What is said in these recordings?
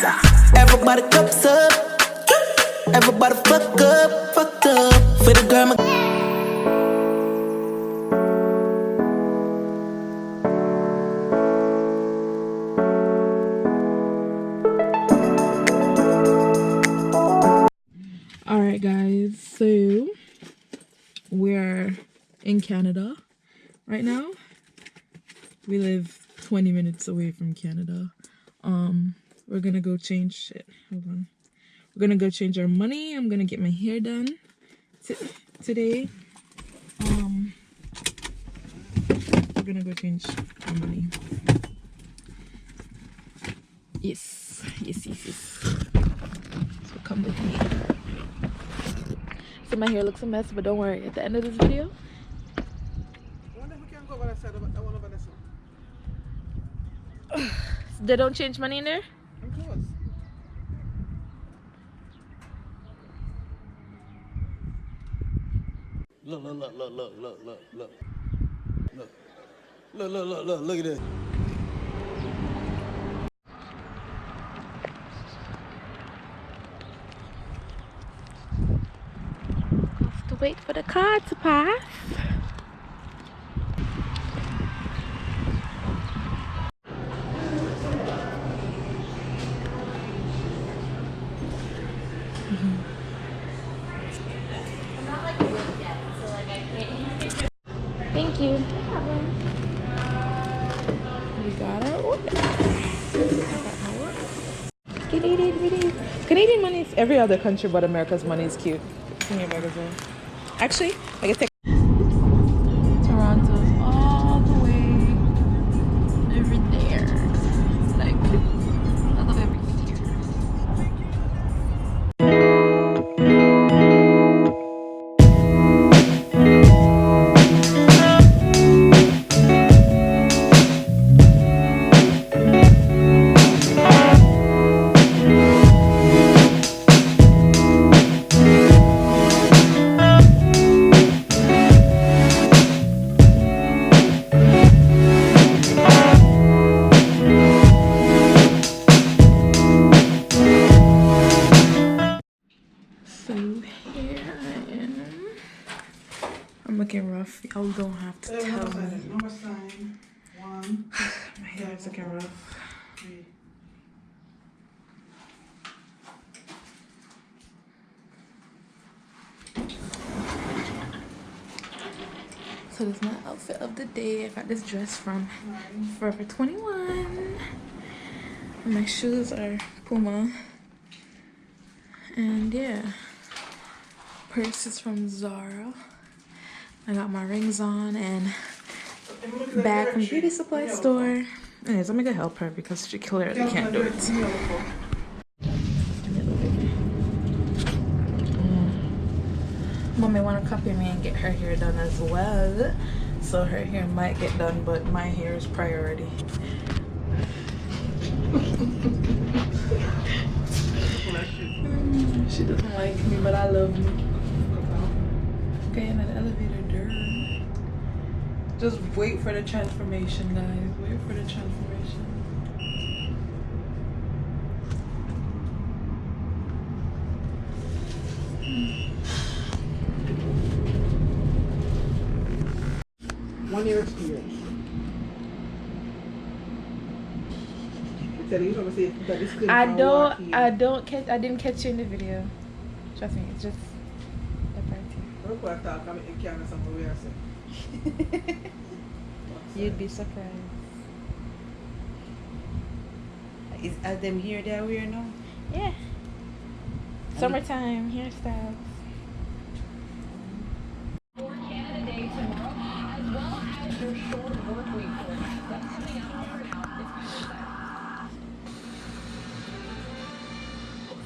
Everybody cups up. Everybody fuck up, fucked up. For the girl, Alright guys, so we're in Canada right now. We live 20 minutes away from Canada. We're gonna go change shit. Hold on. We're gonna go change our money. I'm gonna get my hair done today. We're gonna go change our money. Yes. So come with me. So my hair looks a mess, but don't worry. At the end of this video, I wonder if we can go over that side of that one over there. they don't change money in there. I'm close. Look at this. Have to wait for the car to pass. Thank you. We got our order. Canadian money is every other country but America's money is cute. Can you imagine? Actually, I guess Toronto's all the way over there. Like all the way over here. Looking rough. Y'all don't have to tell me. Number sign. 1. My hair is looking rough. 3. So this is my outfit of the day. I got this dress from Forever 21. And my shoes are Puma. And yeah. Purse is from Zara. I got my rings on and bag from beauty supply store. Anyways, I'm gonna help her because she clearly can't do it. Mommy wanna copy me and get her hair done as well. So her hair might get done, but my hair is priority. She doesn't like me, but I love me. Okay, in an elevator, just wait for the transformation, guys. Wait for the transformation. One year experience. I didn't catch you in the video. Trust me, it's just that part here. You'd be surprised. Are them here they are wearing now? Yeah. Summertime hairstyles. For Canada Day tomorrow, as well as your short work week forecast. That's coming up here now at 50%.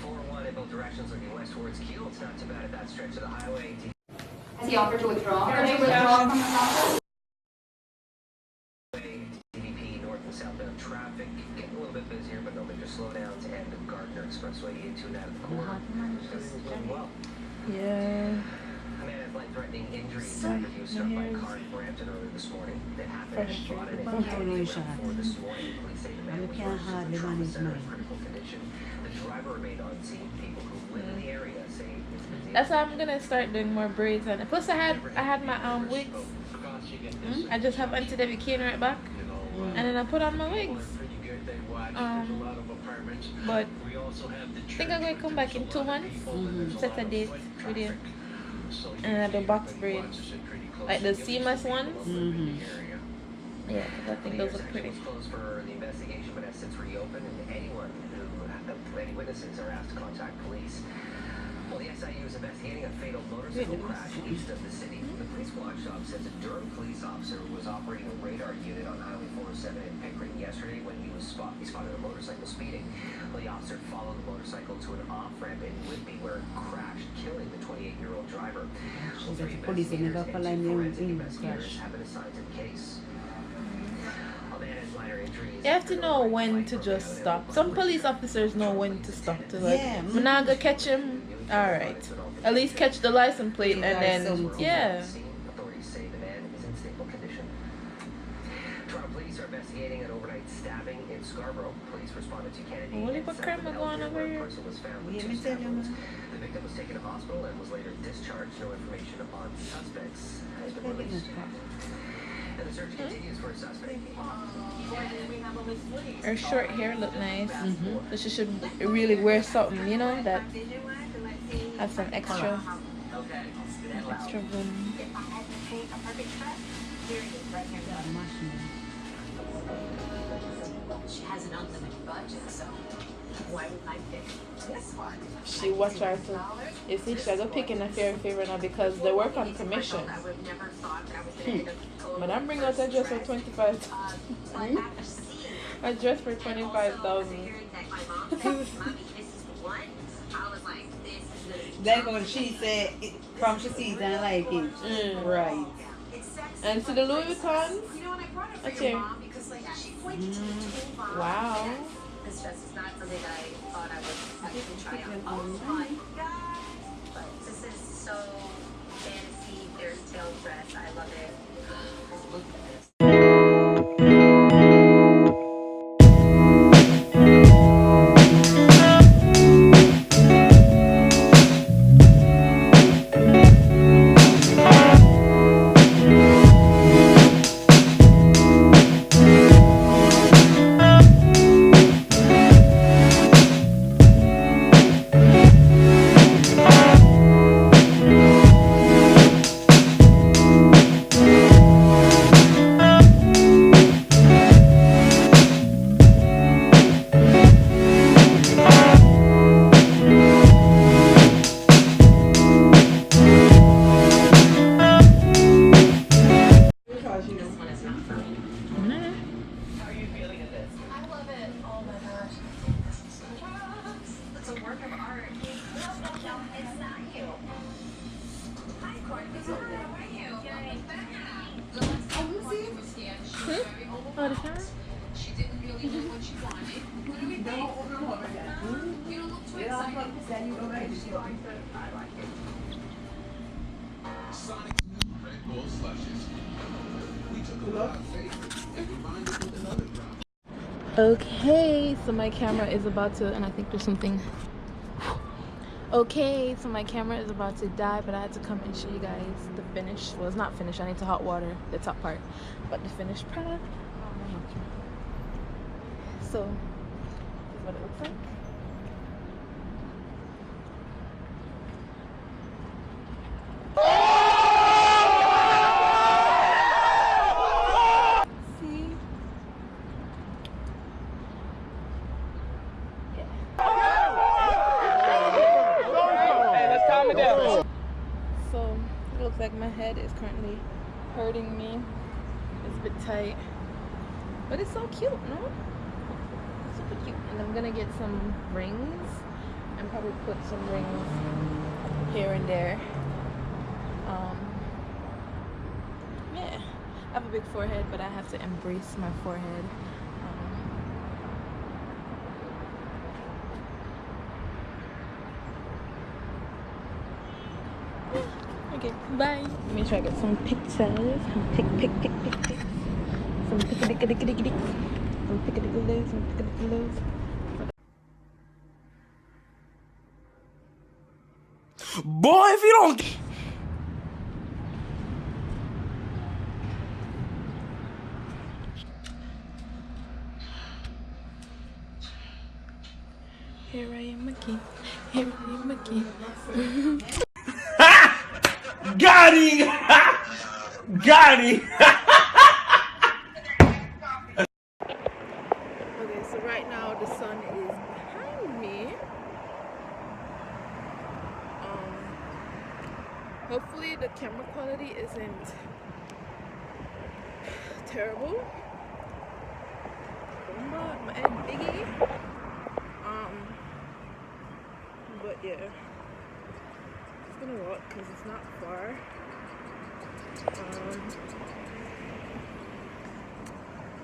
401 in both directions looking west towards Kiel. It's not too bad at that stretch of the highway. Has he offered to withdraw? Or to withdraw from the process? DVP north and southbound traffic getting a little bit busier, but no major slowdowns. And the Gardner Expressway into and out of the corner. Well. Yeah. A man has life-thrreatening injuries after he was struck by a car in Brampton earlier this morning. That happened at spotted at 4 this morning. Police say the man was rushed to the trauma center in critical condition. driver remained unseen. People who live in the area say it's busy. That's why I'm gonna start doing more braids on it. Plus I had my wigs. I just have Bicana right back, and then I put on my wigs. But I think I'm going to come back in 2 months, set a date with you, and I do box braids, like the seamless ones. Yeah, because I think those look pretty. Closed for the investigation, but has since reopened, and any witnesses are asked to contact police. Well, the SIU is investigating a fatal motorcycle crash east of the city. The police watchdog says a Durham police officer was operating a radar unit on Highway 407 in Pickering yesterday when he spotted a motorcycle speeding. Well, the officer followed the motorcycle to an off-ramp in Whitby where it crashed, killing the 28-year-old driver. Well, 3 investigators and 2 forensic investigators have been assigned to the case. You have to know when to just stop. Some police officers know when to stop. To like, I'm not gonna catch him. All right, at least catch the license plate and then yeah. Authorities say the man is in stable condition. Toronto police are investigating an overnight stabbing in Scarborough. Police responded to Kennedy. What crime is going on over here? The victim was taken to hospital and was later discharged. No information upon suspects has been released. And the search continues for a suspect. Her short hair look nice. So she should really wear something, you know, that has some extra room. She has an unlimited budget, so why would I pick this one? She watch her too. You see, she's gonna pick in a favor now because they work on commission. But I'm bringing out a dress for 25. A dress for 25,000. That's what she said. From she sees, I like it. Right. And to the Louis Vuitton. What's here? Wow. This dress is not something that I thought I would actually try on. Oh my god! But this is so fancy fairy tale dress. I love it. Look at this. Oh, the camera? She didn't really know what she wanted. What do we think? You don't look too Okay, so my camera is about to, and I think there's something. Okay, so my camera is about to die, but I had to come and show you guys the finish. Well, it's not finished. I need to hot water the top part, but the finished product. So, this is what it looks like. So it looks like my head is currently hurting me. It's a bit tight, but it's so cute, no? Super cute. And I'm gonna get some rings and probably put some rings here and there. Yeah, I have a big forehead, but I have to embrace my forehead. Okay, bye. Let me try to get some pictures. Pick. Some pick-a-dick-a-dick-a-dick. Some pick-a-dick-a-dick. Some pick-a-dick-a-dick. Boy, if you don't. Here I am again. Here I am again. Got him! Got him! Okay, so right now the sun is behind me. Hopefully the camera quality isn't terrible. My head biggie. But yeah, it's gonna walk because it's not far.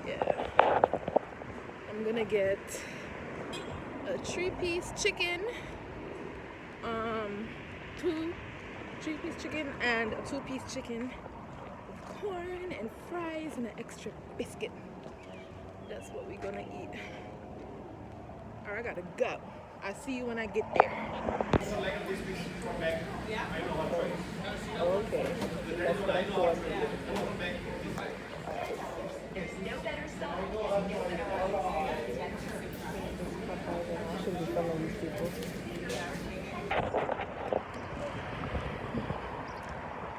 Yeah, I'm gonna get a 3-piece chicken, 2 3-piece chicken and a 2-piece chicken with corn and fries and an extra biscuit. That's what we're gonna eat. Alright, I gotta go. I'll see you when I get there. Oh, okay. That's what I thought.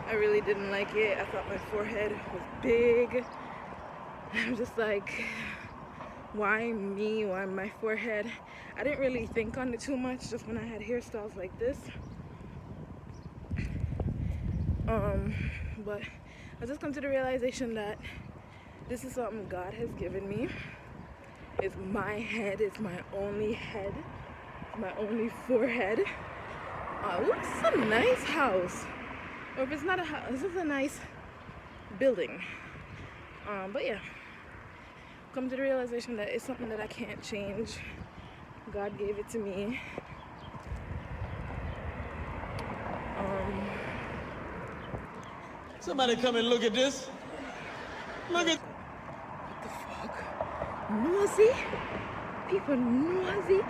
I really didn't like it. I thought my forehead was big. I'm just like, why me? Why my forehead? I didn't really think on it too much just when I had hairstyles like this. But I just come to the realization that this is something God has given me. It's my head, it's my only head, my only forehead. Ooh, this is a nice house. Or if it's not a house, this is a nice building. But yeah, come to the realization that it's something that I can't change. God gave it to me. Somebody come and look at this. Look at. What the fuck? Nosy? People nosy?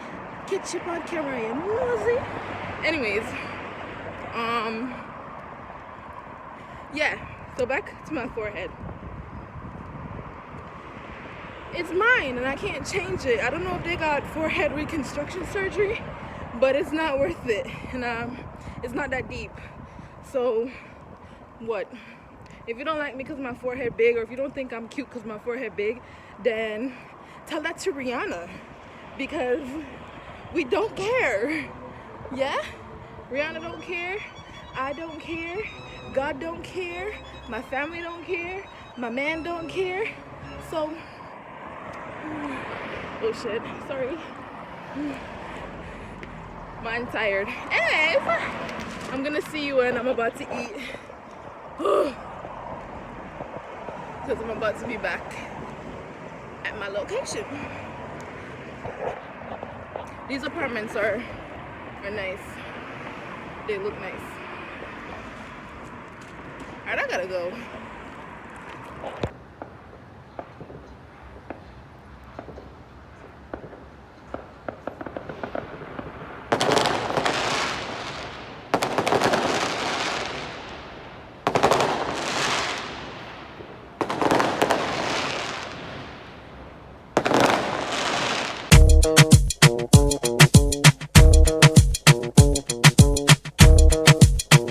Ketchup on camera, you nosy? Anyways, yeah, so back to my forehead. It's mine and I can't change it. I don't know if they got forehead reconstruction surgery, but it's not worth it. And it's not that deep. So what? If you don't like me because my forehead big, or if you don't think I'm cute because my forehead big, then tell that to Rihanna, because we don't care. Yeah? Rihanna don't care. I don't care. God don't care. My family don't care. My man don't care. So, oh shit, sorry. I'm tired. Anyways, I'm gonna see you when I'm about to eat. Because I'm about to be back at my location. These apartments are nice. They look nice. Alright, I gotta go.